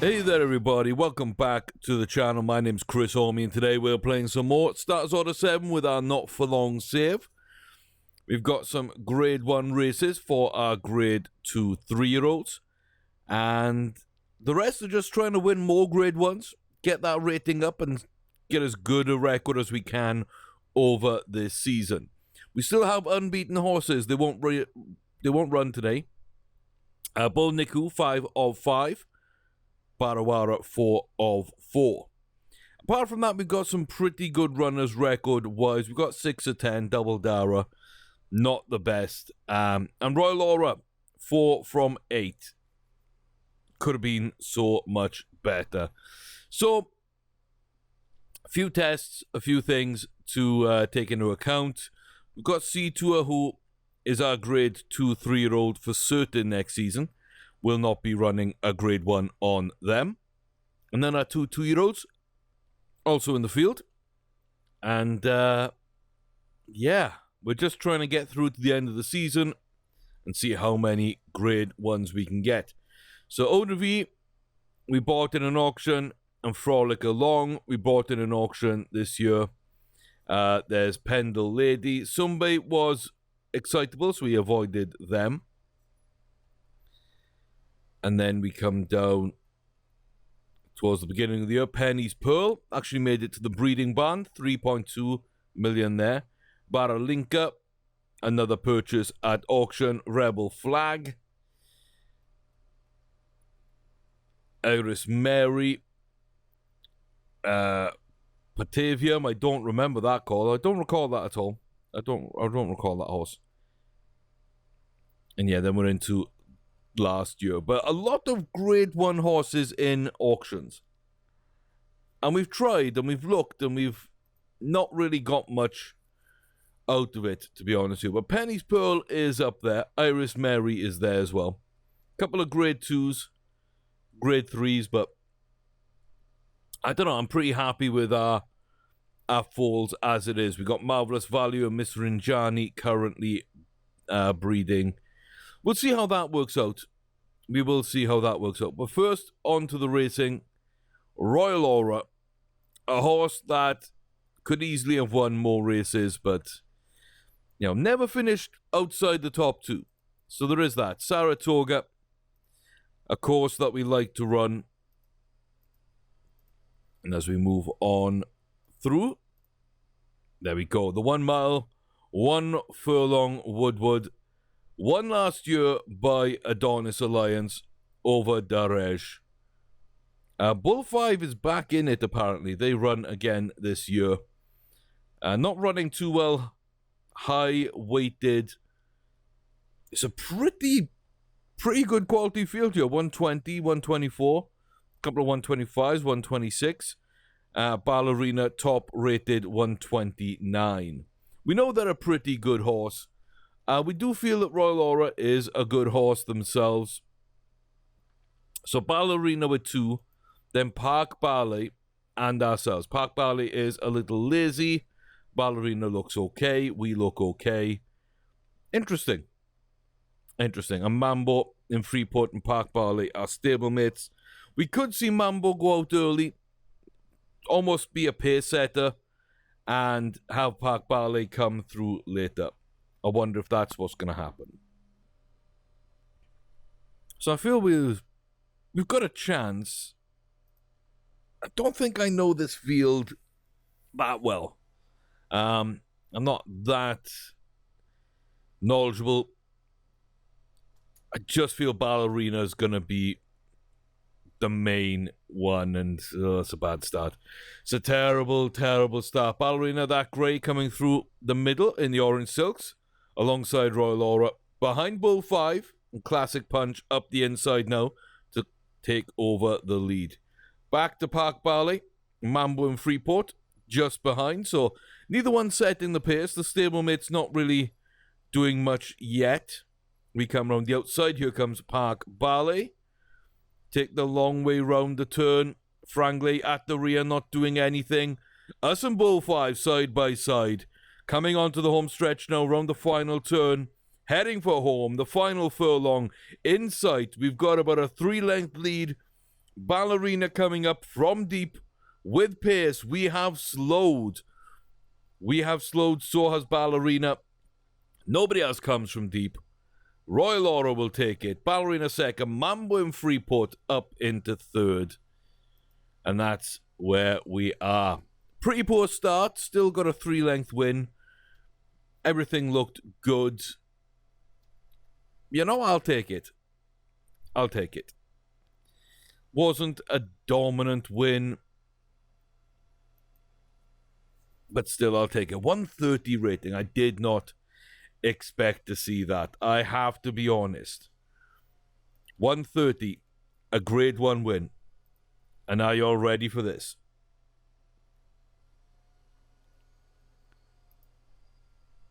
Hey there everybody, welcome back to the channel. My name's Chris Orme and today we're playing some more Starters Order 7 with our not for long save. We've got some grade 1 races for our grade 2 3-year-olds and the rest are just trying to win more grade 1s, get that rating up and get as good a record as we can over this season. We still have unbeaten horses, they won't run today. Bull Niku 5 of 5. Barawara 4 of 4. Apart from that, we've got some pretty good runners record-wise. We've got 6 of 10, Double Dara, not the best. And Royal Aura, 4 from 8. Could have been so much better. So, a few tests, a few things to take into account. We've got C2, who is our grade 2 3-year-old for certain next season. Will not be running a grade 1 on them. And then our 2 2-year-olds also in the field. And yeah, we're just trying to get through to the end of the season and see how many grade 1s we can get. So ODV, we bought in an auction, and Frolic Along, we bought in an auction this year. There's Pendle Lady. Sumbe was excitable, so we avoided them. And then we come down towards the beginning of the year. Penny's Pearl actually made it to the breeding band. 3.2 million there. Baralinka, another purchase at auction. Rebel Flag. Iris Mary. Patavium, I don't remember that call. I don't recall that at all. I don't recall that horse. And yeah, then we're into last year, but a lot of grade 1 horses in auctions, and we've tried and we've looked and we've not really got much out of it, to be honest with you. But Penny's Pearl is up there. Iris Mary is there as well. A couple of grade 2s, grade 3s, but I don't know, I'm pretty happy with our foals as it is. We got Marvelous Value and Miss Rinjani currently breeding. We'll see how that works out. We will see how that works out. But first, on to the racing. Royal Aura. A horse that could easily have won more races, but, you know, never finished outside the top 2. So there is that. Saratoga. A course that we like to run. And as we move on through. There we go. The 1 mile, 1 furlong Woodward. Won last year by Adonis Alliance over Darej. Bull 5 is back in it, apparently. They run again this year. Not running too well. High-weighted. It's a pretty good quality field here. 120, 124. A couple of 125s, 126. Ballerina top-rated 129. We know they're a pretty good horse. We do feel that Royal Aura is a good horse themselves. So Ballerina with 2, then Park Ballet and ourselves. Park Ballet is a little lazy. Ballerina looks okay. We look okay. Interesting. And Mambo in Freeport and Park Ballet are stablemates. We could see Mambo go out early, almost be a pace setter, and have Park Ballet come through later. I wonder if that's what's going to happen. So I feel we've got a chance. I don't think I know this field that well. I'm not that knowledgeable. I just feel Ballerina is going to be the main one, and that's a bad start. It's a terrible start. Ballerina, that grey coming through the middle in the orange silks. Alongside Royal Aura. Behind Bull 5 and Classic Punch up the inside now to take over the lead. Back to Park Ballet. Mambo and Freeport just behind. So neither one setting the pace. The stablemate's not really doing much yet. We come around the outside. Here comes Park Ballet. Take the long way round the turn. Frangley at the rear, not doing anything. Us and Bull 5 side by side. Coming onto the home stretch now, around the final turn. Heading for home, the final furlong. In sight, we've got about a 3-length lead Ballerina coming up from deep with pace. We have slowed. So has Ballerina. Nobody else comes from deep. Royal Aura will take it. Ballerina second. Mambo and Freeport up into third. And that's where we are. Pretty poor start. Still got a 3-length win. Everything looked good. You know, I'll take it. Wasn't a dominant win. But still, I'll take it. 130 rating. I did not expect to see that. I have to be honest. 130. A grade 1 win. And are you all ready for this?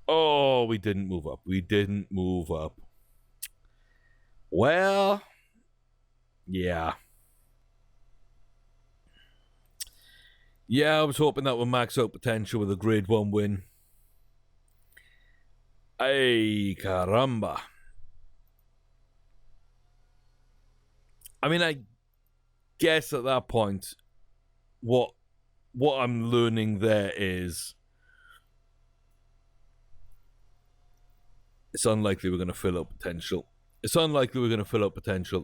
Oh, we didn't move up. Well, yeah. Yeah, I was hoping that would max out potential with a grade 1 win. Ay, caramba. I mean, I guess at that point, what I'm learning there is it's unlikely we're going to fill up potential.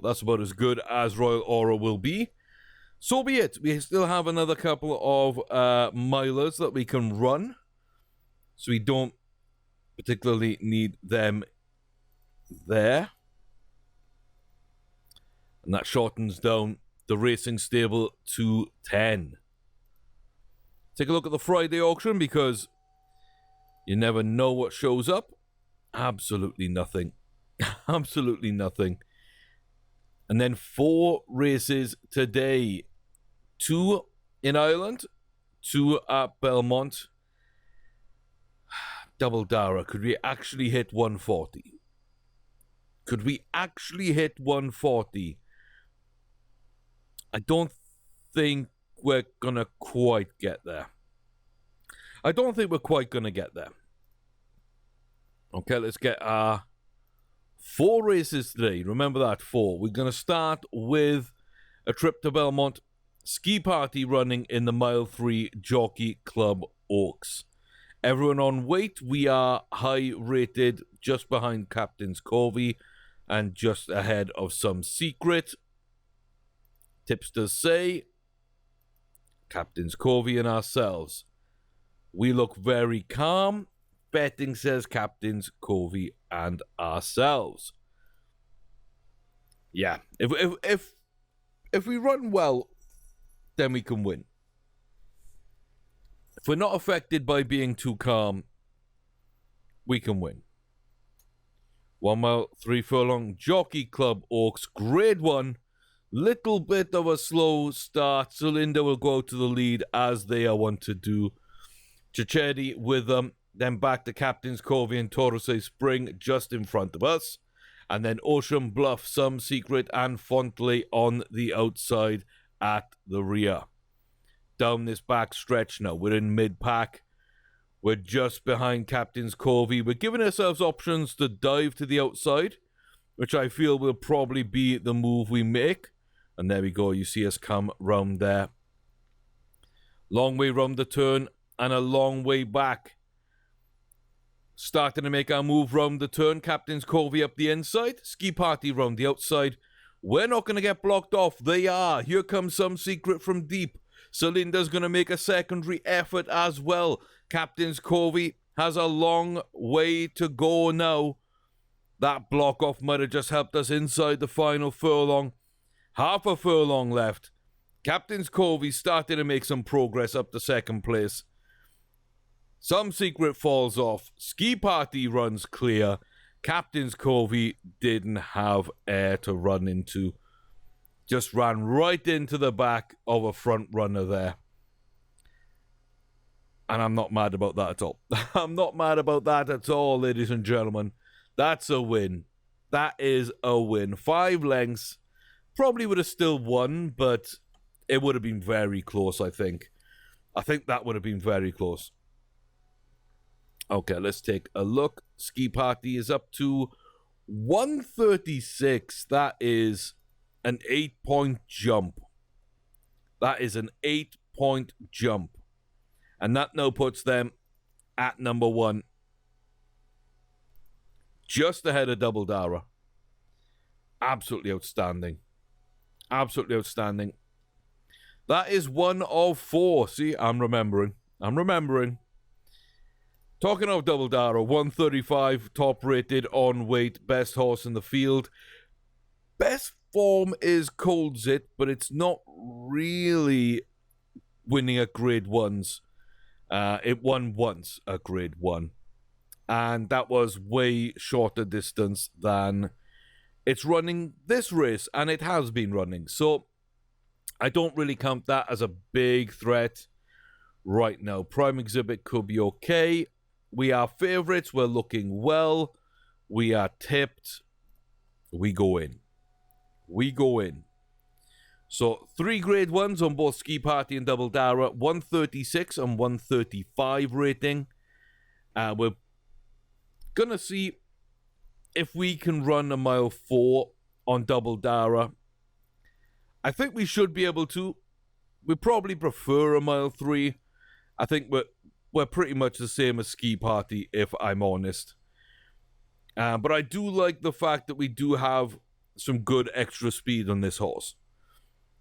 That's about as good as Royal Aura will be. So be it. We still have another couple of milers that we can run. So we don't particularly need them there. And that shortens down the racing stable to 10. Take a look at the Friday auction because you never know what shows up. Absolutely nothing. Absolutely nothing. And then 4 races today. 2 in Ireland, 2 at Belmont. Double Dara. Could we actually hit 140? I don't think we're going to quite get there. Okay, let's get our 4 races today. Remember that, 4. We're going to start with a trip to Belmont. Ski party running in the Mile 3 Jockey Club Oaks. Everyone on weight, we are high rated, just behind Captain's Covey and just ahead of Some Secret. Tipsters say Captain's Covey and ourselves. We look very calm. Betting says Captain's Covey and ourselves. Yeah, if we run well, then we can win. If we're not affected by being too calm, we can win. 1 mile, 3 furlong, Jockey Club Oaks, grade 1. Little bit of a slow start. Celinda will go to the lead as they are wont to do. Chichetti with them. Then back to Captain's Covey and Torosay Spring just in front of us. And then Ocean Bluff, Some Secret and Fontley on the outside at the rear. Down this back stretch now, we're in mid-pack. We're just behind Captain's Covey. We're giving ourselves options to dive to the outside, which I feel will probably be the move we make. And there we go, you see us come round there. Long way round the turn and a long way back. Starting to make our move round the turn. Captain's Covey up the inside. Ski Party round the outside. We're not going to get blocked off. They are. Here comes Some Secret from deep. Celinda's going to make a secondary effort as well. Captain's Covey has a long way to go now. That block off might have just helped us inside the final furlong. Half a furlong left. Captain's Covey starting to make some progress up to second place. Some Secret falls off. Ski Party runs clear. Captain's Covey didn't have air to run into. Just ran right into the back of a front runner there. And I'm not mad about that at all. I'm not mad about that at all, ladies and gentlemen. That's a win. That is a win. 5 lengths. Probably would have still won, but it would have been very close, I think. I think that would have been very close. Okay, let's take a look. Ski Party is up to 136. That is an 8-point jump. That is an 8-point jump. And that now puts them at number 1. Just ahead of Double Dara. Absolutely outstanding. Absolutely outstanding. That is 1 of 4. See, I'm remembering. Talking of Double Dara, 135, top rated on weight, best horse in the field. Best form is Cold Zit, but it's not really winning at grade 1s. It won once at grade 1. And that was way shorter distance than it's running this race, and it has been running. So I don't really count that as a big threat right now. Prime Exhibit could be okay. We are favorites. We're looking well. We are tipped. We go in. So 3 grade 1s on both Ski Party and Double Dara. 136 and 135 rating. We're going to see if we can run a mile 4 on Double Dara. I think we should be able to. We probably prefer a mile 3. I think we're pretty much the same as Ski Party, if I'm honest. But I do like the fact that we do have some good extra speed on this horse.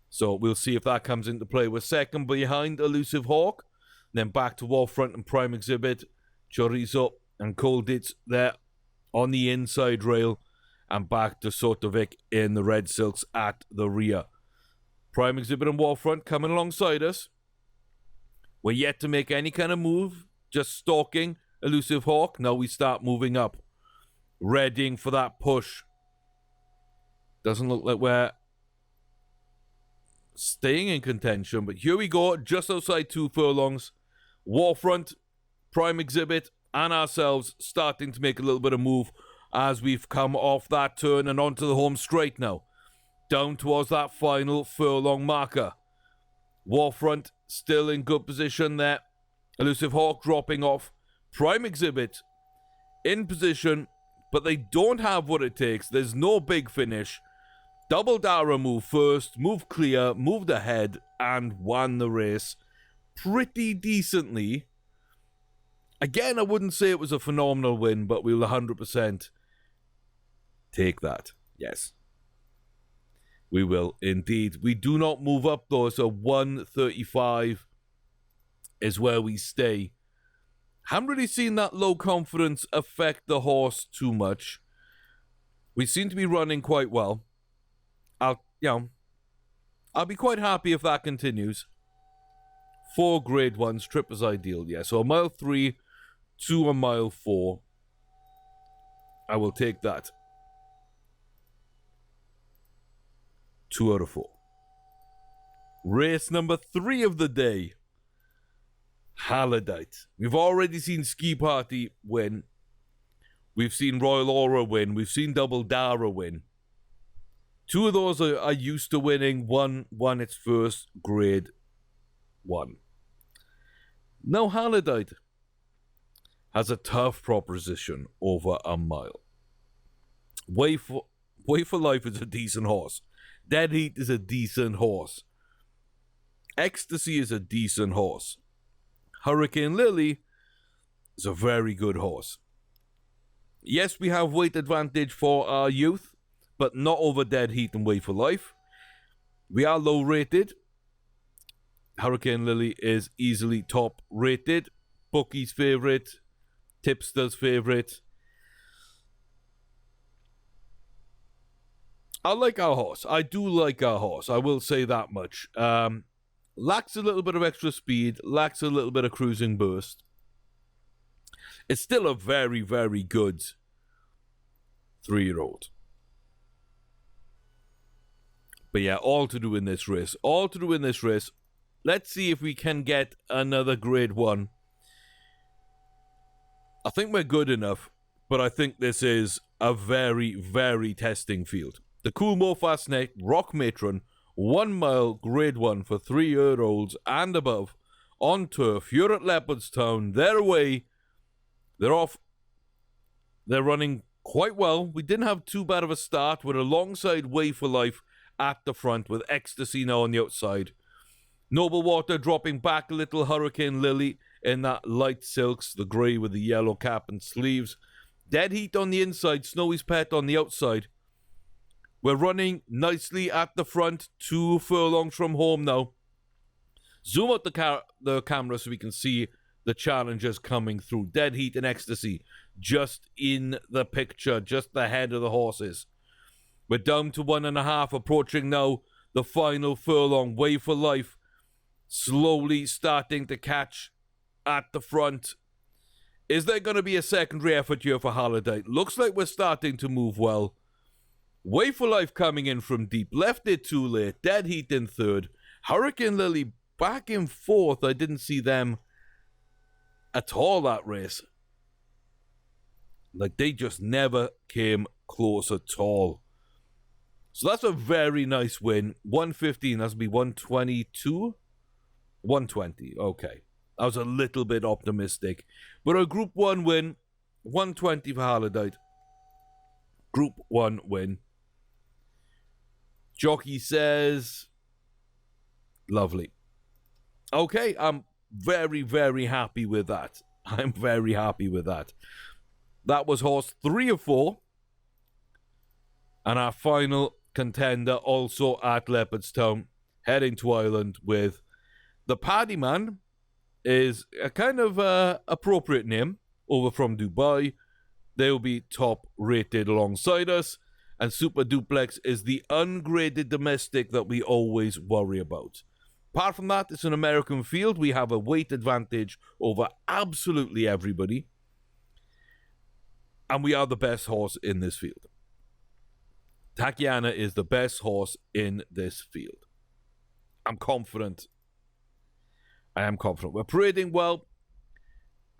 So we'll see if that comes into play. We're second behind Elusive Hawk. Then back to Warfront and Prime Exhibit. Chorizo and Colditz there on the inside rail. And back to Sotovic in the Red Silks at the rear. Prime Exhibit and Warfront coming alongside us. We're yet to make any kind of move. Just stalking Elusive Hawk. Now we start moving up. Readying for that push. Doesn't look like we're staying in contention. But here we go. Just outside 2 furlongs. Warfront, Prime Exhibit, and ourselves starting to make a little bit of move as we've come off that turn and onto the home straight now. Down towards that final furlong marker. Warfront still in good position there. Elusive Hawk dropping off. Prime Exhibit in position, but they don't have what it takes. There's no big finish. Double Dara moved first, moved clear, moved ahead, and won the race pretty decently. Again, I wouldn't say it was a phenomenal win, but we'll 100% take that. Yes. We will indeed. We do not move up though, so 135 is where we stay. Haven't really seen that low confidence affect the horse too much. We seem to be running quite well. I'll be quite happy if that continues. 4 grade 1s, trip is ideal, yeah. So a mile 3 to a mile 4. I will take that. 2 out of 4. Race number 3 of the day. Halidite. We've already seen Ski Party win. We've seen Royal Aura win. We've seen Double Dara win. 2 of those are used to winning. One won its first grade 1. Now Halidite has a tough proposition over a mile. Way for Life is a decent horse. Dead Heat is a decent horse. Ecstasy is a decent horse. Hurricane Lily is a very good horse. Yes, we have weight advantage for our youth, but not over Dead Heat and Way for Life. We are low rated. Hurricane Lily is easily top rated. Bookie's favorite. Tipster's favorite. I like our horse. I do like our horse. I will say that much. Lacks a little bit of extra speed. Lacks a little bit of cruising burst. It's still a very, very good 3-year-old. But yeah, all to do in this race. All to do in this race. Let's see if we can get another grade 1. I think we're good enough, but I think this is a very, very testing field. The Cool Mo Fastneck Rock Matron 1 mile grade 1 for 3-year-olds and above on turf. You're at Leopardstown. They're away. They're off. They're running quite well. We didn't have too bad of a start. We're alongside Way for Life at the front with Ecstasy now on the outside. Noble Water dropping back a little. Hurricane Lily in that light silks, the grey with the yellow cap and sleeves. Dead Heat on the inside, Snowy's Pet on the outside. We're running nicely at the front, 2 furlongs from home now. Zoom out the camera so we can see the challengers coming through. Dead Heat and Ecstasy just in the picture, just ahead of the horses. We're down to 1.5, approaching now the final furlong. Way for Life slowly starting to catch at the front. Is there going to be a secondary effort here for Holiday? Looks like we're starting to move well. Way for Life coming in from deep. Left it too late. Dead Heat in third. Hurricane Lily back in fourth. I didn't see them at all that race. Like, they just never came close at all. So that's a very nice win. 115, that's be 122? 120, okay. I was a little bit optimistic. But a Group 1 win, 120 for Holiday. Group 1 win. Jockey says, lovely. Okay, I'm very, very happy with that. I'm very happy with that. That was horse 3 of 4. And our final contender also at Leopardstown, heading to Ireland with the Paddy Man, is a kind of appropriate name, over from Dubai. They'll be top rated alongside us. And Super Duplex is the ungraded domestic that we always worry about. Apart from that, it's an American field. We have a weight advantage over absolutely everybody. And we are the best horse in this field. Tatiana is the best horse in this field. I'm confident. I am confident. We're parading well.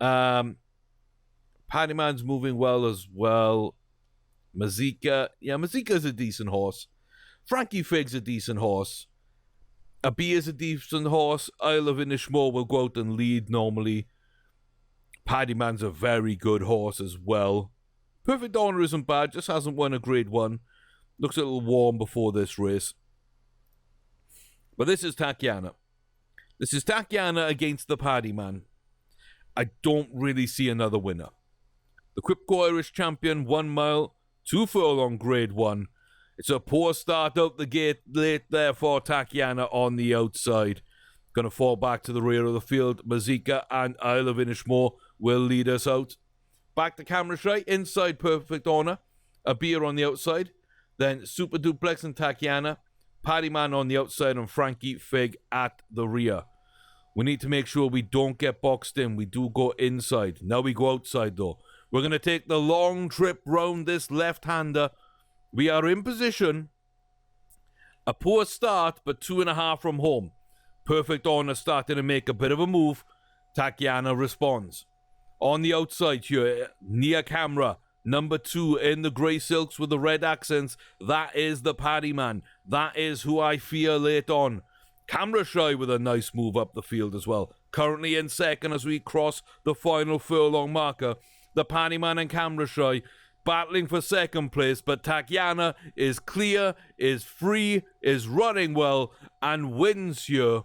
Paddyman's moving well as well. Mazika. Yeah, Mazika's a decent horse. Frankie Fig's a decent horse. Abi is a decent horse. Isle of Inishmore will go out and lead normally. Paddyman's a very good horse as well. Perfect Honor isn't bad, just hasn't won a Grade 1. Looks a little warm before this race. But this is Tatiana. This is Tatiana against the Paddyman. I don't really see another winner. The Quipco Irish champion, 1 mile, 2 furlong Grade 1. It's a poor start out the gate late there for Tatiana on the outside. Going to fall back to the rear of the field. Mazika and Isle of Inishmore will lead us out. Back to camera shy, inside Perfect Honor. A beer on the outside. Then Super Duplex and Tatiana. Paddyman on the outside and Frankie Fig at the rear. We need to make sure we don't get boxed in. We do go inside. Now we go outside though. We're going to take the long trip round this left-hander. We are in position. A poor start, but 2.5 from home. Perfect Honor starting to make a bit of a move. Tatiana responds. On the outside here, near camera, number 2 in the grey silks with the red accents. That is the Paddyman. That is who I fear late on. Camera shy with a nice move up the field as well. Currently in second as we cross the final furlong marker. The Paddyman and Camera shy battling for second place, but Tatiana is clear, is free, is running well, and wins here.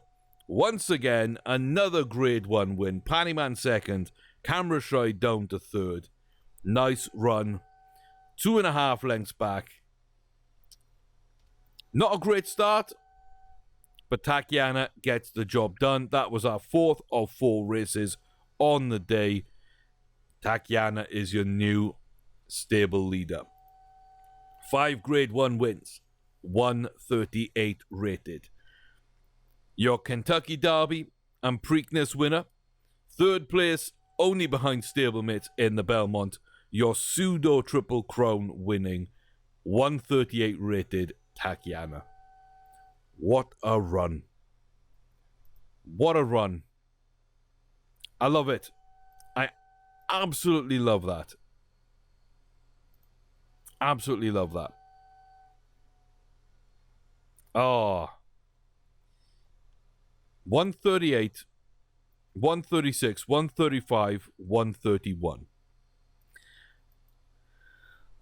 Once again, another Grade 1 win. Paddyman second, Camera shy down to third. Nice run. 2.5 lengths back. Not a great start, but Tatiana gets the job done. That was our 4th of 4 races on the day. Tatiana is your new stable leader. 5 Grade 1 wins. 138 rated. Your Kentucky Derby and Preakness winner. 3rd place only behind stablemates in the Belmont. Your pseudo Triple Crown winning. 138 rated Tatiana. What a run. What a run. I love it. I absolutely love that. Absolutely love that. Oh. 138, 136, 135, 131.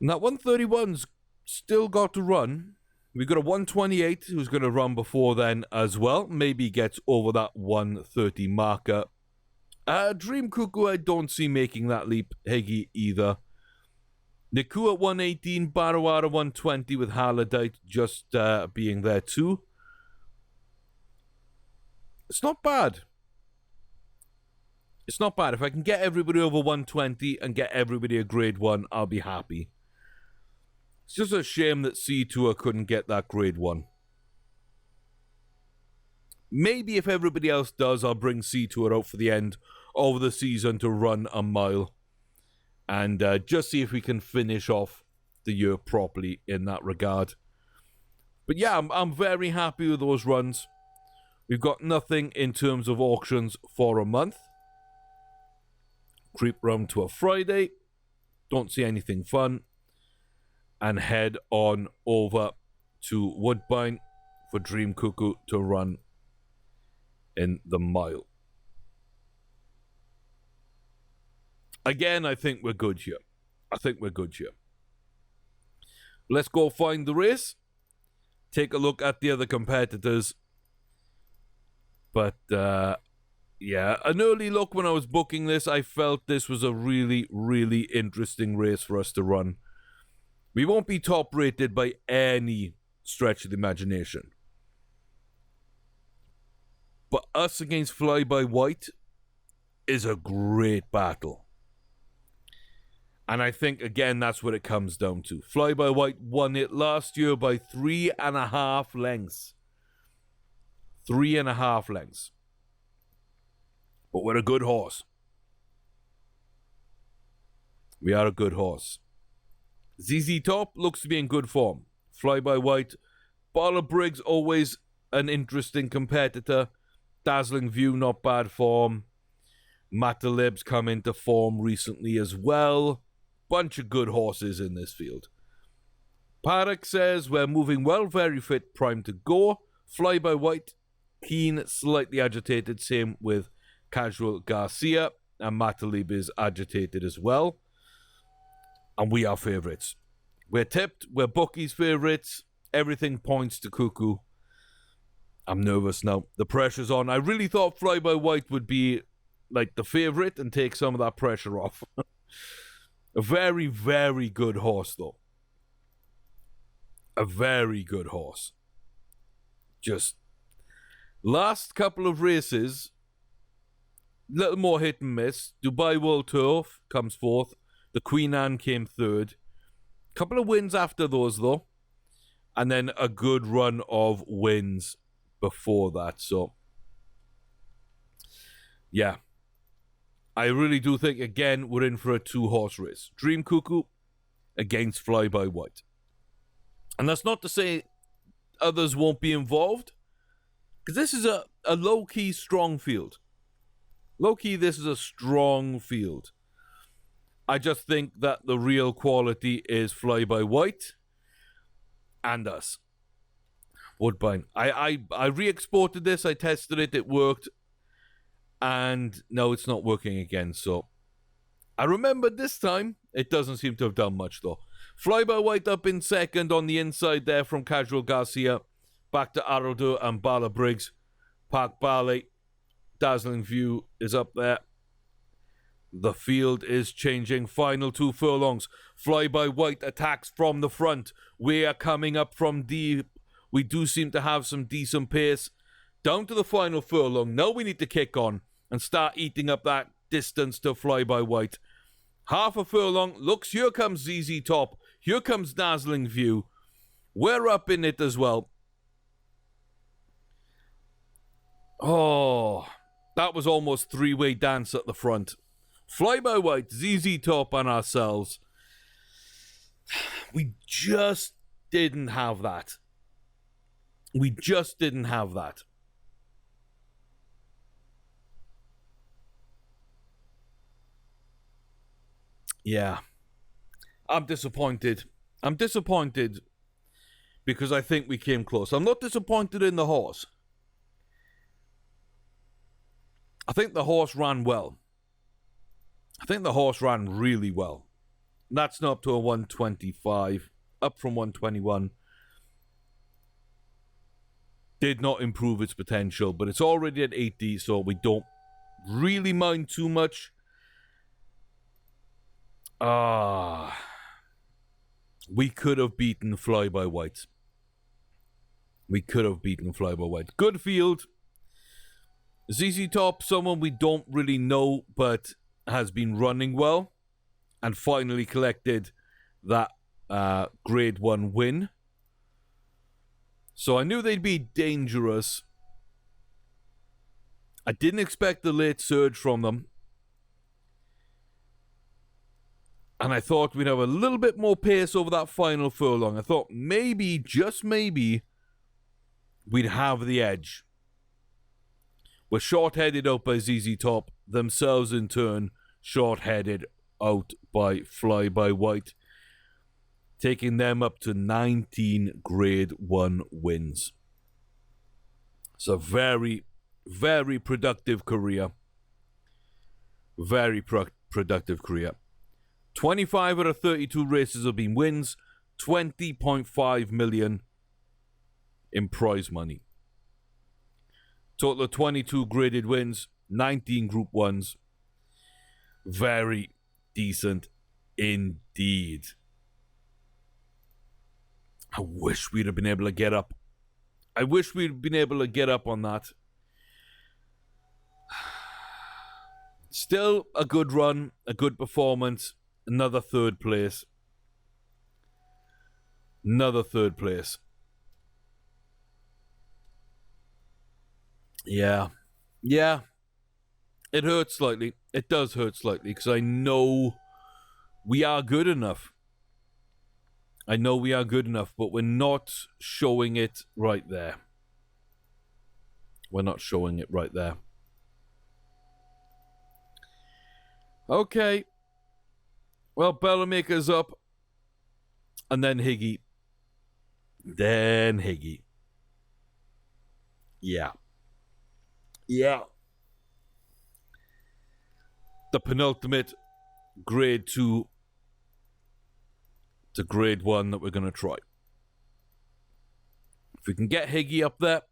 Now 131's still got to run. We've got a 128 who's going to run before then as well. Maybe gets over that 130 marker. Dream Cuckoo, I don't see making that leap. Higgy either. Niku at 118, Barawara 120 with Halidite just being there too. It's not bad. It's not bad. If I can get everybody over 120 and get everybody a grade 1, I'll be happy. It's just a shame that C2 couldn't get that grade 1. Maybe if everybody else does, I'll bring C2 out for the end of the season to run a mile. And just see if we can finish off the year properly in that regard. But yeah, I'm very happy with those runs. We've got nothing in terms of auctions for a month. Creep round to a Friday. Don't see anything fun. And head on over to Woodbine for Dream Cuckoo to run in the mile. Again, I think we're good here. Let's go find the race. Take a look at the other competitors. But, yeah, an early look when I was booking this, I felt this was a really, really interesting race for us to run. We won't be top rated by any stretch of the imagination. But us against Fly By White is a great battle. And I think, again, that's what it comes down to. Fly By White won it last year by 3.5 lengths. 3.5 lengths. But we're a good horse. We are a good horse. ZZ Top looks to be in good form. Fly By White. Bala Briggs, always an interesting competitor. Dazzling View, not bad form. Matalib's come into form recently as well. Bunch of good horses in this field. Parak says, we're moving well, very fit, primed to go. Fly By White, keen, slightly agitated. Same with Casual Garcia. And Matalib is agitated as well. And we are favourites. We're tipped. We're bookies' favourites. Everything points to Cuckoo. I'm nervous now. The pressure's on. I really thought Fly By White would be like the favourite and take some of that pressure off. A very, very good horse, though. A very good horse. Just last couple of races, little more hit and miss. Dubai World Turf comes fourth. The Queen Anne came third. Couple of wins after those, though. And then a good run of wins before that. So, yeah. I really do think, again, we're in for a 2-horse race. Dream Cuckoo against Fly By White. And that's not to say others won't be involved. Because this is a low-key strong field. Low-key, this is a strong field. I just think that the real quality is Fly By White and us. Woodbine. I re-exported this. I tested it. It worked. And no, it's not working again. So I remember this time. It doesn't seem to have done much, though. Fly By White up in second on the inside there from Casual Garcia. Back to Araldur and Bala Briggs. Park Ballet. Dazzling View is up there. The field is changing. Final 2 furlongs. Fly By White attacks from the front. We are coming up from deep. We do seem to have some decent pace. Down to the final furlong. Now we need to kick on and start eating up that distance to Fly By White. Half a furlong. Looks, here comes ZZ Top. Here comes Dazzling View. We're up in it as well. Oh, that was almost 3-way dance at the front. Fly By White, ZZ Top, and ourselves. We just didn't have that. We just didn't have that. Yeah. I'm disappointed. I'm disappointed because I think we came close. I'm not disappointed in the horse. I think the horse ran well. I think the horse ran really well. That's not up to a 125, up from 121. did not improve its potential, but it's already at 80, so we don't really mind too much. We could have beaten Fly by White. Good field. ZZ Top, someone we don't really know, but has been running well and finally collected that grade 1 win. So I knew they'd be dangerous. I didn't expect the late surge from them. And I thought we'd have a little bit more pace over that final furlong. I thought maybe, just maybe, we'd have the edge. We're short-headed out by ZZ Top, themselves in turn short-headed out by Fly by White, taking them up to 19 grade 1 wins. It's a very, very productive career. Very productive career. 25 out of 32 races have been wins, 20.5 million in prize money. Total of 22 graded wins, 19 Group 1s. Very decent indeed. I wish we'd have been able to get up. I wish we'd been able to get up on that. Still a good run, a good performance. Another third place. Another third place. Yeah. Yeah. It hurts slightly. It does hurt slightly because I know we are good enough. I know we are good enough, but we're not showing it right there. We're not showing it right there. Okay. Well, Bellamaker's up. And then Higgy. Yeah. Yeah. The penultimate grade 2 to grade 1 that we're going to try. If we can get Higgy up there,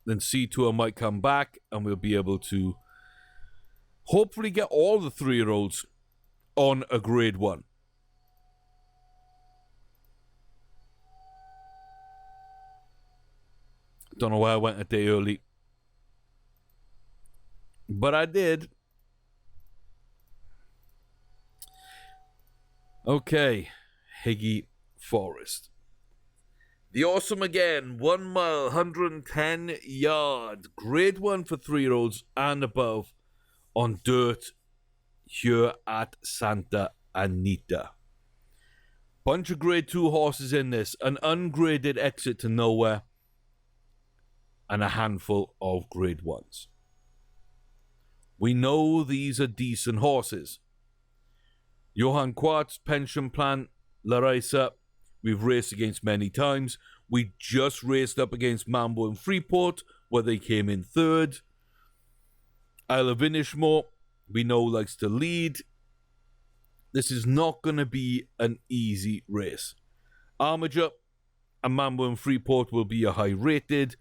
then C2 might come back and we'll be able to hopefully get all the 3-year-olds on a grade 1. Don't know why I went a day early. But I did. Okay. Higgy Forest. The Awesome again. 1 mile, 110 yards. Grade 1 for 3-year-olds and above on dirt here at Santa Anita. Bunch of grade 2 horses in this. An ungraded Exit to Nowhere. And a handful of grade 1s. We know these are decent horses. Johann Quartz, Pension Plan, Larissa, we've raced against many times. We just raced up against Mambo and Freeport, where they came in third. Isle of Inishmore, we know likes to lead. This is not going to be an easy race. Armature and Mambo and Freeport will be a high rated.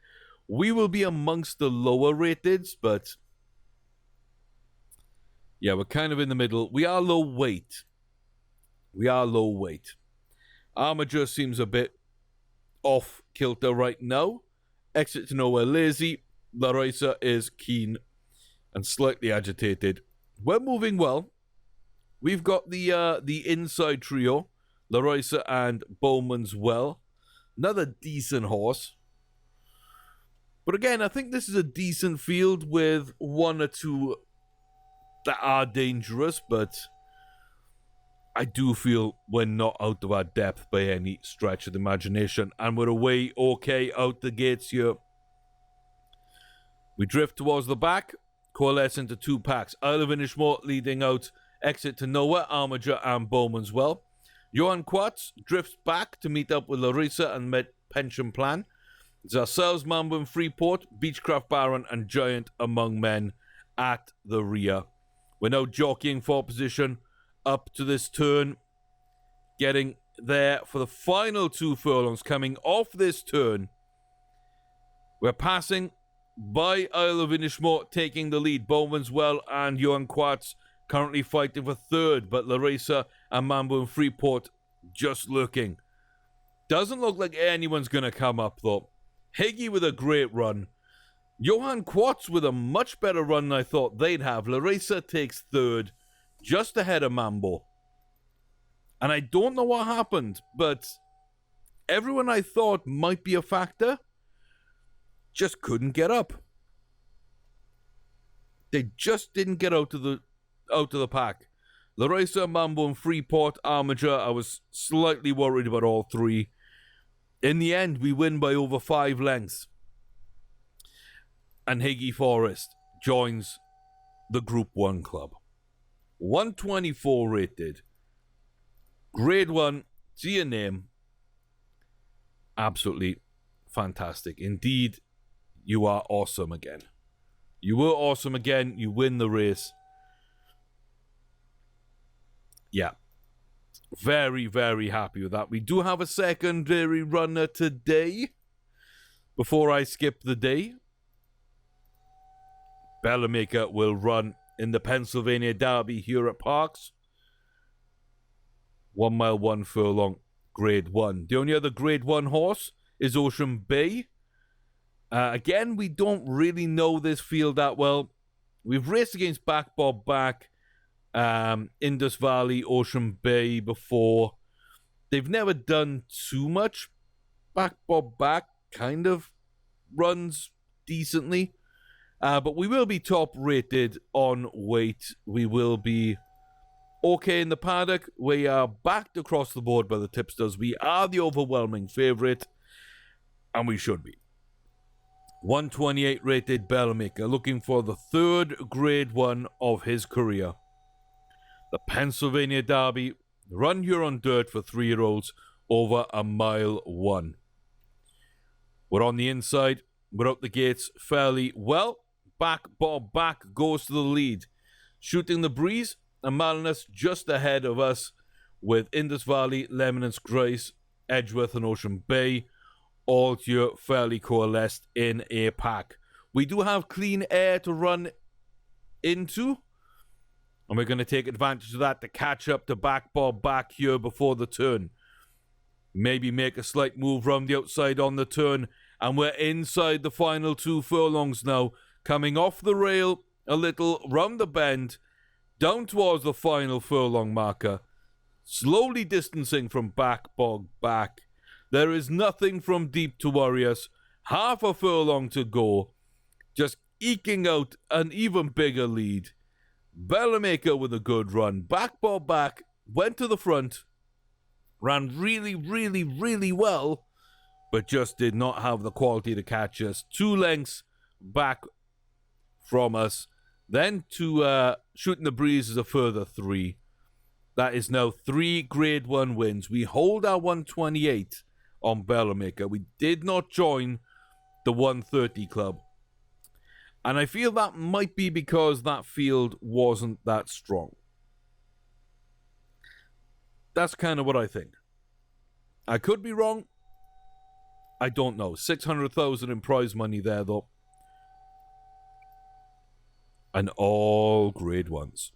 We will be amongst the lower rateds, but yeah, we're kind of in the middle. We are low weight. Armature seems a bit off kilter right now. Exit to Nowhere lazy. Larissa is keen and slightly agitated. We're moving well. We've got the inside trio, Larissa and Bowman's Well. Another decent horse. But again, I think this is a decent field with 1 or 2 that are dangerous, but I do feel we're not out of our depth by any stretch of the imagination, and we're away okay out the gates here. We drift towards the back, coalesce into 2 packs. Isle of Inishmore leading out, Exit to Nowhere, Armature and Bowman's Well. Johann Quartz drifts back to meet up with Larissa and Pension Plan. It's ourselves, Mambo and Freeport, Beechcraft Baron and Giant Among Men at the rear. We're now jockeying for position up to this turn. Getting there for the final 2 furlongs. Coming off this turn We're passing by Isle of Inishmore, taking the lead. Bowmanswell and Johan Quartz currently fighting for third, but Larissa and Mambo and Freeport just looking. Doesn't look like anyone's going to come up, though. Higgy with a great run. Johan Quartz with a much better run than I thought they'd have. Larissa takes third, just ahead of Mambo. And I don't know what happened, but everyone I thought might be a factor just couldn't get up. They just didn't get out of the pack. Larissa, Mambo, and Freeport, Armature, I was slightly worried about all three. In the end, we win by over 5 lengths. And Higgy Forest joins the Group 1 club. 124 rated. Grade 1, to your name. Absolutely fantastic. Indeed, you are awesome again. You were awesome again. You win the race. Yeah. Very, very happy with that. We do have a secondary runner today. Before I skip the day, Bellamaker will run in the Pennsylvania Derby here at Parks. 1 mile, 1 furlong, grade 1. The only other grade 1 horse is Ocean Bay. Again, we don't really know this field that well. We've raced against Back Bob Back, Indus Valley, Ocean Bay before. They've never done too much. Back Bob Back kind of runs decently. But we will be top rated on weight. We will be okay in the paddock. We are backed across the board by the tipsters. We are the overwhelming favourite. And we should be. 128 rated Bellamaker, looking for the third grade 1 of his career. The Pennsylvania Derby, run here on dirt for 3-year-olds over 1 mile 1. We're on the inside. We're out the gates fairly well. Back Bob Back goes to the lead. Shooting the Breeze and Malinus just ahead of us with Indus Valley, Lemon's Grace, Edgeworth and Ocean Bay. All here fairly coalesced in a pack. We do have Clean Air to run into. And we're going to take advantage of that to catch up to Back Bob Back here before the turn. Maybe make a slight move round the outside on the turn. And we're inside the final 2 furlongs now. Coming off the rail a little, round the bend, down towards the final furlong marker. Slowly distancing from Back Bob Back. There is nothing from deep to worry us. Half a furlong to go. Just eking out an even bigger lead. Bellamaker with a good run. Back Bob Back went to the front. Ran really, really, really well. But just did not have the quality to catch us. 2 lengths back from us. Then to Shooting the Breeze is a further 3. That is now 3 grade 1 wins. We hold our 128 on Bellamaker. We did not join the 130 club. And I feel that might be because that field wasn't that strong. That's kind of what I think. I could be wrong. I don't know. 600,000 in prize money there, though. And all grade 1s.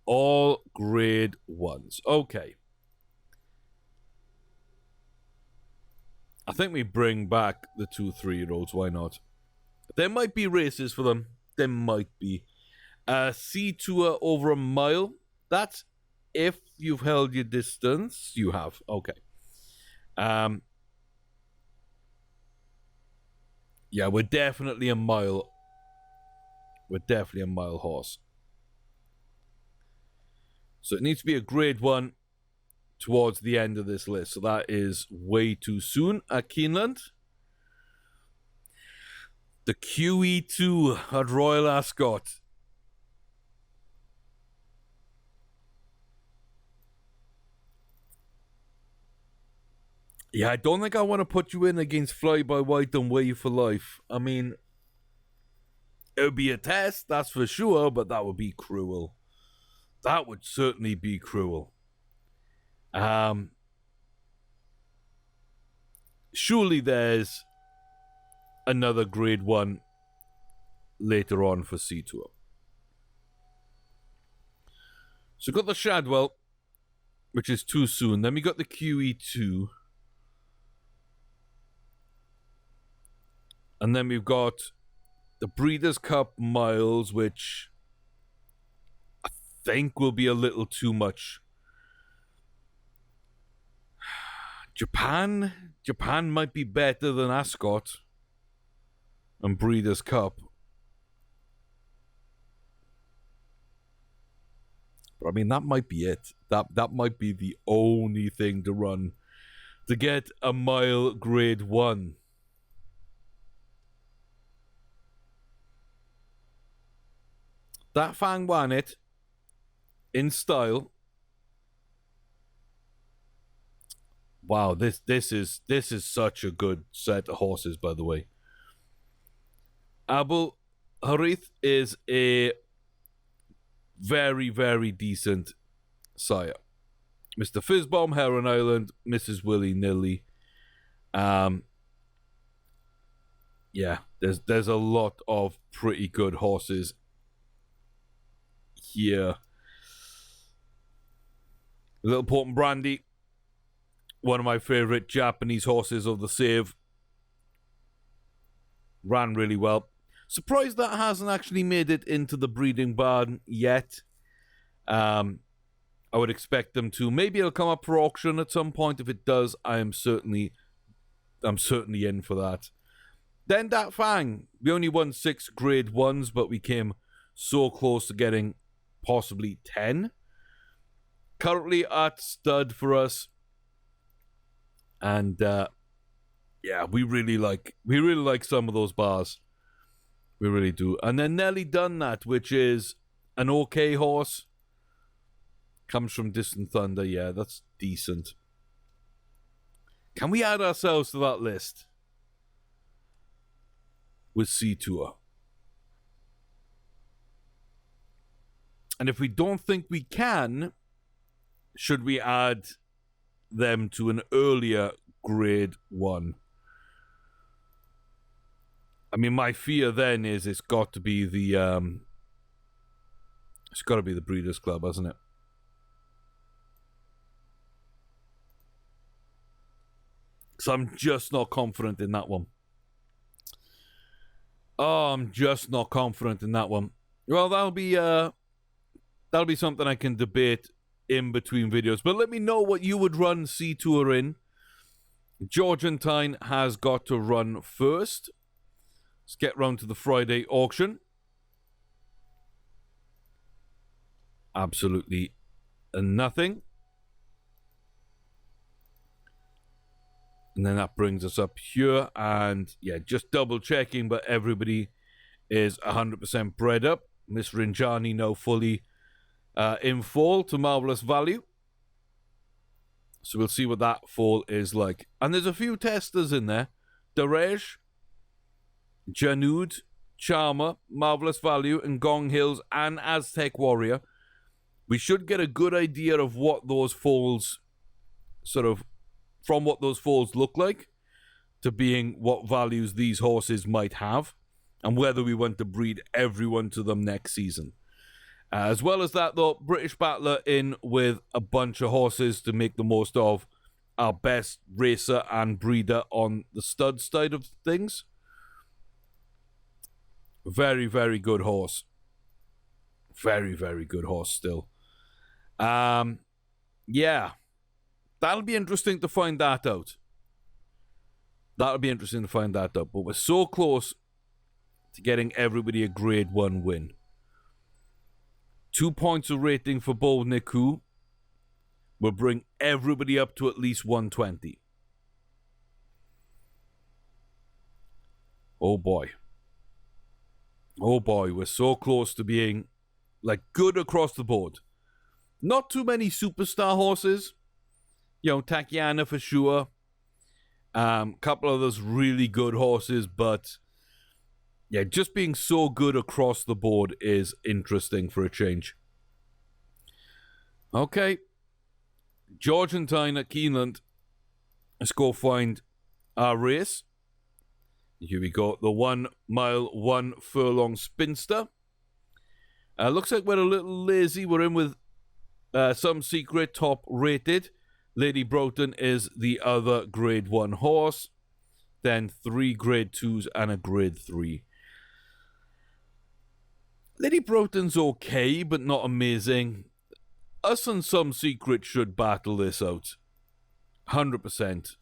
All grade 1s. Okay. I think we bring back the 2 3-year-olds. Why not? There might be races for them. There might be. Sea Tour over 1 mile. That's if you've held your distance. You have. Okay. Yeah, we're definitely a mile. We're definitely a mile horse. So it needs to be a grade 1 towards the end of this list. So that is way too soon at Keeneland. The QE2 at Royal Ascot. Yeah, I don't think I want to put you in against Fly By White and Wave for Life. I mean, it would be a test, that's for sure, but that would be cruel. That would certainly be cruel. Surely there's another grade 1 later on for Sea Tour. So got the Shadwell, which is too soon. Then we got the QE2. And then we've got the Breeders' Cup Miles, which I think will be a little too much. Japan might be better than Ascot and Breeders' Cup. But I mean, that might be it. That might be the only thing to run to get a mile grade 1. That Fang Wanet in style. Wow, this is such a good set of horses, by the way. Abu Harith is a very, very decent sire. Mr. Fizzbomb, Heron Island, Mrs. Willy-Nilly. Yeah, there's a lot of pretty good horses here. Little Port and Brandy, one of my favorite Japanese horses of the save. Ran really well. Surprised that hasn't actually made it into the breeding barn yet. I would expect them to. Maybe it'll come up for auction at some point. If it does, I'm certainly in for that. Then that Fang. We only won 6 grade 1s, but we came so close to getting possibly 10. Currently at stud for us. And yeah, we really like some of those bars. We really do. And then Nelly Done That, which is an okay horse. Comes from Distant Thunder. Yeah, that's decent. Can we add ourselves to that list with Sea Tour? And if we don't think we can, should we add them to an earlier grade 1? I mean, my fear then is it's got to be the Breeders' Club, hasn't it? So I'm just not confident in that one. Oh, I'm just not confident in that one. Well, that'll be something I can debate in between videos. But let me know what you would run Sea Tour in. Georgentine has got to run first. Let's get round to the Friday auction. Absolutely nothing. And then that brings us up here. And yeah, just double checking, but everybody is 100% bred up. Miss Rinjani now fully in fall to marvelous value. So we'll see what that fall is like. And there's a few testers in there. Darej, Janud, Charmer, Marvelous Value, and Gong Hills, and Aztec Warrior. We should get a good idea of what those falls from what those falls look like to being what values these horses might have and whether we want to breed everyone to them next season. As well as that, though, British Battler in with a bunch of horses to make the most of our best racer and breeder on the stud side of things. Very, very good horse. Very, very good horse still. Yeah. That'll be interesting to find that out. But we're so close to getting everybody a grade 1 win. 2 points of rating for Bold Niku will bring everybody up to at least 120. Oh boy. Oh boy, we're so close to being like good across the board. Not too many superstar horses. You know, Tatiana for sure. Couple of those really good horses, but yeah, just being so good across the board is interesting for a change. Okay. Georgentine at Keeneland. Let's go find our race. Here we go. The 1 mile, 1 furlong spinster. Looks like we're a little lazy. We're in with Some Secret, top rated. Lady Broughton is the other grade 1 horse. Then 3 grade 2s and a grade 3. Lady Broughton's okay, but not amazing. Us and Some Secret should battle this out. 100%.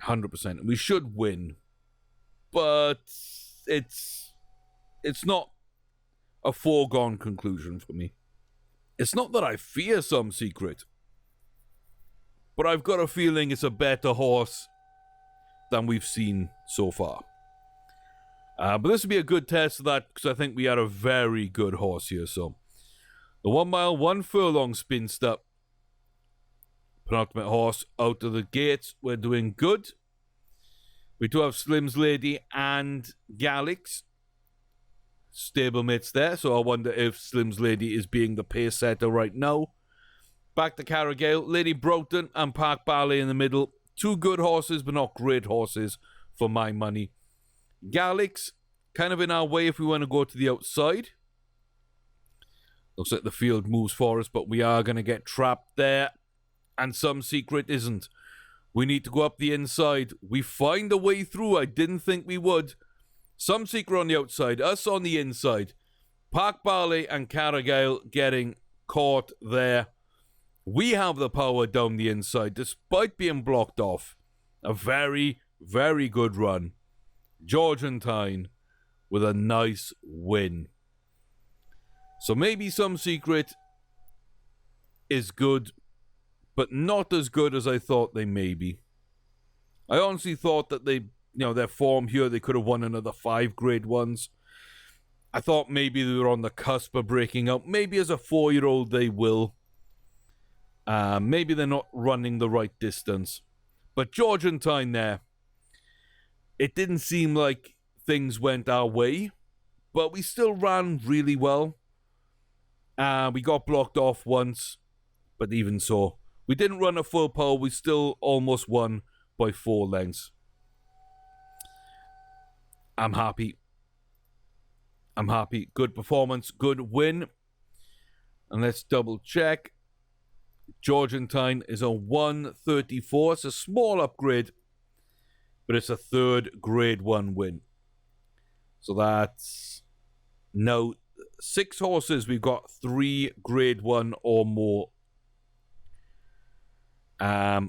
100%. We should win. But it's not a foregone conclusion for me. It's not that I fear Some Secret, but I've got a feeling it's a better horse than we've seen so far. But this would be a good test of that, because I think we had a very good horse here. So, the 1 mile, 1 furlong spinster, penultimate horse out of the gates. We're doing good. We do have Slim's Lady and Galix stablemates there, so I wonder if Slim's Lady is being the pace setter right now. Back to Carragale, Lady Broughton and Park Ballet in the middle. 2 good horses, but not great horses for my money. Galix, kind of in our way if we want to go to the outside. Looks like the field moves for us, but we are going to get trapped there. And Some Secret isn't. We need to go up the inside. We find a way through. I didn't think we would. Some Secret on the outside, us on the inside. Park Ballet and Carragale getting caught there. We have the power down the inside, despite being blocked off. A very, very good run. Georgentine with a nice win. So maybe Some Secret is good, but not as good as I thought they may be. I honestly thought that their form here, they could have won another 5 grade 1s. I thought maybe they were on the cusp of breaking out. Maybe as a 4-year-old they will. Maybe they're not running the right distance. But Georgentine there, it didn't seem like things went our way, but we still ran really well. We got blocked off once, but even so, we didn't run a full power. We still almost won by 4 lengths. I'm happy. Good performance, good win. And let's double check. Georgentine is a 134. It's a small upgrade, but it's a 3rd grade 1 win. So that's now 6 horses. We've got 3 grade 1 or more.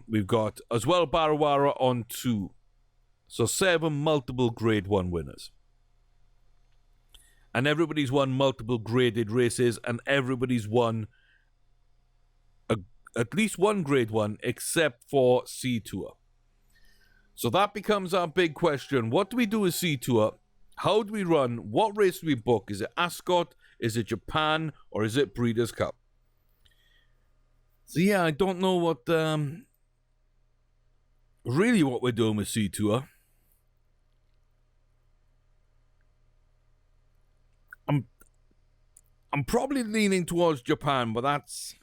We've got as well Barawara on 2. So 7 multiple grade 1 winners. And everybody's won multiple graded races, and everybody's won at least 1 grade 1 except for Sea Tour. So that becomes our big question. What do we do with Sea Tour? How do we run? What race do we book? Is it Ascot? Is it Japan? Or is it Breeders' Cup? So yeah, I don't know what really what we're doing with Sea Tour. I'm probably leaning towards Japan, but that's...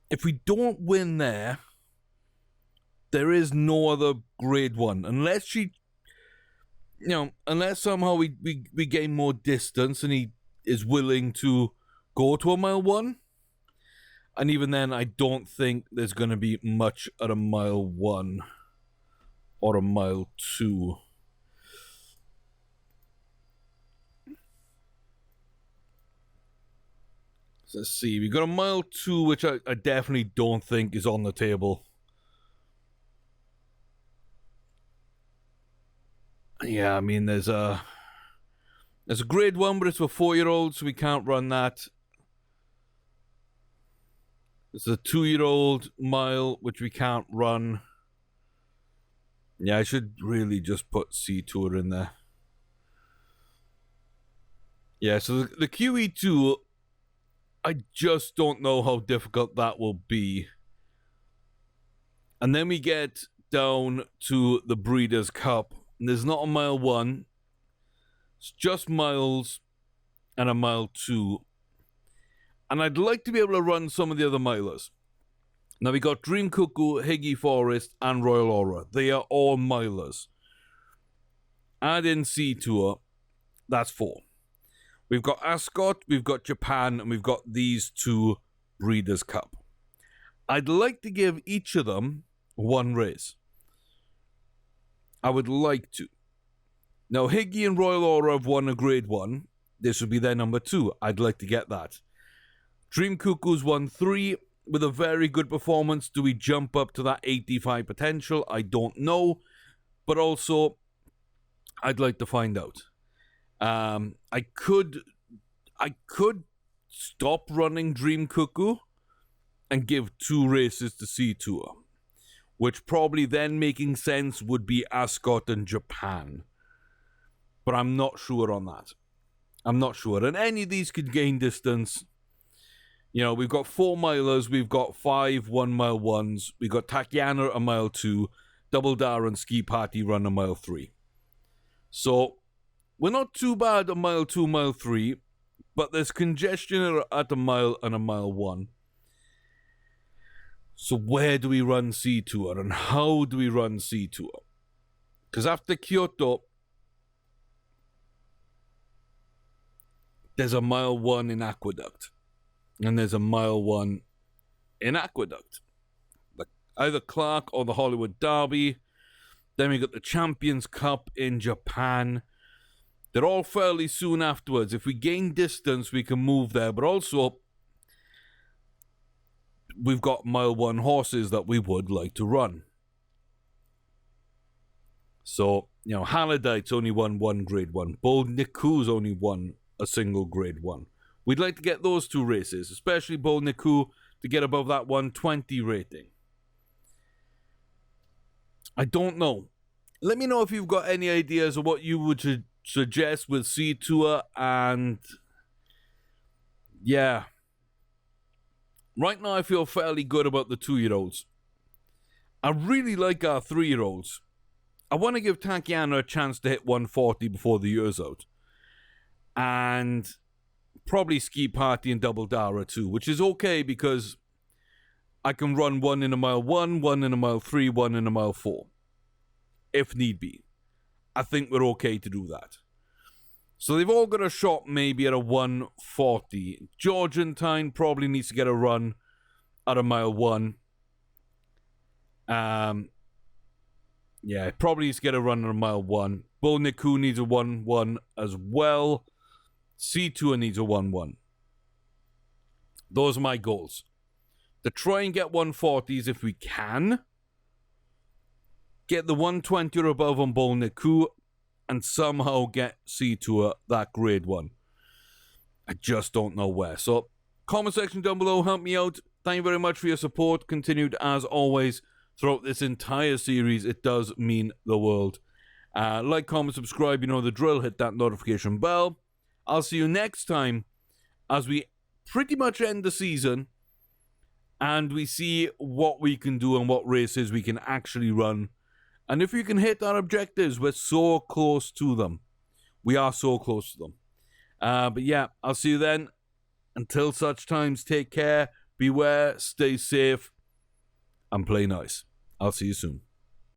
If we don't win there, there is no other grade 1. Unless unless somehow we gain more distance and he is willing to go to a mile 1. And even then, I don't think there's going to be much at a mile 1 or a mile 2. So let's see. We got a mile 2, which I definitely don't think is on the table. Yeah, I mean, there's a grade 1, but it's for 4-year-olds, so we can't run that. There's a 2-year-old mile, which we can't run. Yeah, I should really just put Sea Tour in there. Yeah, so the QE2, I just don't know how difficult that will be. And then we get down to the Breeders' Cup. And there's not a mile 1. It's just miles and a mile 2. And I'd like to be able to run some of the other milers. Now we got Dream Cuckoo, Higgy Forest, and Royal Aura. They are all milers. Add in Sea Tour, that's 4. We've got Ascot, we've got Japan, and we've got these 2 Breeders' Cup. I'd like to give each of them 1 race. I would like to. Now, Higgy and Royal Aura have won a Grade 1. This would be their number 2. I'd like to get that. Dream Cuckoo's won 3 with a very good performance. Do we jump up to that 85 potential? I don't know. But also, I'd like to find out. I could stop running Dream Cuckoo and give 2 races to Sea Tour, which probably then making sense would be Ascot and Japan. But I'm not sure on that. I'm not sure. And any of these could gain distance. You know, we've got 4 milers, we've got 5 1-mile ones, we've got Tatiana a mile 2, Double Dar and Ski Party run a mile 3. So we're not too bad a mile 2, mile 3, but there's congestion at a mile and a mile 1. So where do we run Sea Tour and how do we run Sea Tour? Because after Kyoto, there's a mile 1 in Aqueduct. And there's a mile 1 in Aqueduct. Either Clark or the Hollywood Derby. Then we got the Champions Cup in Japan. They're all fairly soon afterwards. If we gain distance, we can move there. But also, we've got mile 1 horses that we would like to run. So, you know, Hallidite's only won 1 Grade 1. Bold Niku's only won a single Grade 1. We'd like to get those 2 races, especially Bold Niku, to get above that 120 rating. I don't know. Let me know if you've got any ideas of what you would suggest with Sea Tour, and yeah. Right now I feel fairly good about the 2-year-olds. I really like our 3-year-olds. I want to give Tatiana a chance to hit 140 before the year's out. And probably Ski Party and Double Dara too, which is okay because I can run 1 in a mile 1, 1 in a mile 3, 1 in a mile 4. If need be. I think we're okay to do that. So they've all got a shot maybe at a 140. Georgentine probably needs to get a run at a mile 1. Yeah, probably needs to get a run at a mile 1. Bo Niku needs a 1-1 as well. Sea Tour needs a 1-1. Those are my goals. To try and get 140s if we can. Get the 120 or above on Bo Niku. And somehow get Sea Tour that Grade 1. I just don't know where. So, comment section down below. Help me out. Thank you very much for your support. Continued as always throughout this entire series. It does mean the world. Like, comment, subscribe. You know the drill. Hit that notification bell. I'll see you next time as we pretty much end the season and we see what we can do and what races we can actually run. And if we can hit our objectives, we're so close to them. We are so close to them. But yeah, I'll see you then. Until such times, take care, beware, stay safe, and play nice. I'll see you soon.